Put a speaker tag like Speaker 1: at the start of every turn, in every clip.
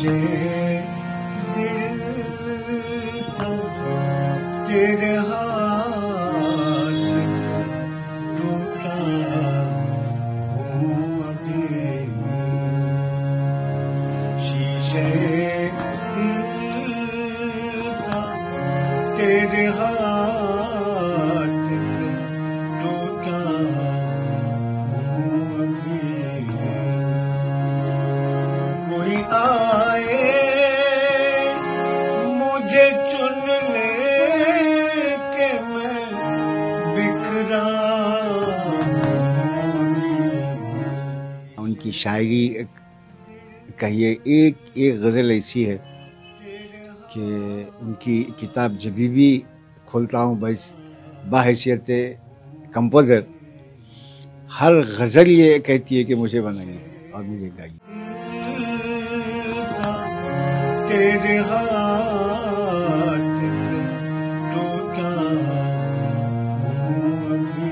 Speaker 1: शीशे दिल था तेरे हाथ से टूटा हूँ अभी। शीशे दिल था तेरे हाथ से टूटा हूँ अभी। कोई आए मुझे चुन ले के मैं बिखरा हूँ।
Speaker 2: उनकी शायरी कहिए एक एक गज़ल ऐसी है कि उनकी किताब जब भी खोलता हूँ बस बाहैसियत कंपोज़र हर गज़ल ये कहती है कि मुझे बनाइए और मुझे गाइए।
Speaker 1: तेरे हाथ से टूटा हूँ अभी।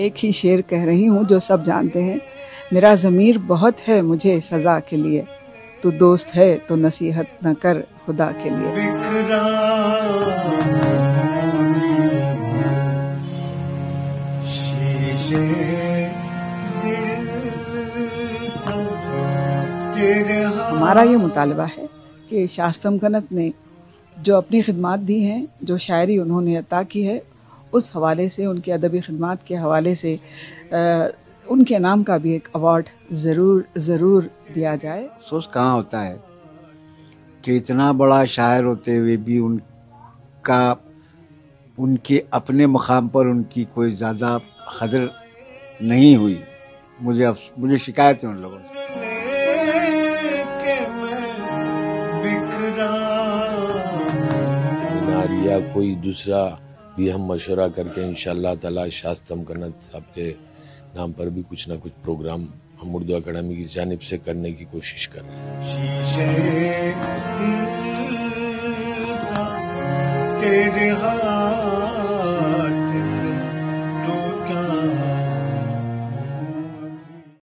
Speaker 3: एक ही शेर कह रही हूँ जो सब जानते हैं। मेरा ज़मीर बहुत है मुझे सज़ा के लिए, तू दोस्त है तो नसीहत न कर खुदा के लिए।
Speaker 1: बिखरा शीशे दिल था तेरे
Speaker 3: हमारा ये मुतालबा है कि शास्तम कनत ने जो अपनी खिदमात दी हैं, जो शायरी उन्होंने अता की है, उस हवाले से उनकी अदबी खिदमात के हवाले से उनके नाम का भी एक अवार्ड ज़रूर दिया जाए।
Speaker 2: अफसोस कहाँ होता है कि इतना बड़ा शायर होते हुए भी उनके अपने मकाम पर उनकी कोई ज़्यादा कदर नहीं हुई। मुझे शिकायत है उन लोगों से।
Speaker 4: सेमिनार या कोई दूसरा भी हम मशवरा करके इंशाअल्लाह ताला शास्तम कनत साहब के नाम पर भी कुछ ना कुछ प्रोग्राम हम उर्दू अकादमी की जानिब से करने की कोशिश कर रहे हैं।
Speaker 1: शीशे दिल था तेरे हाथ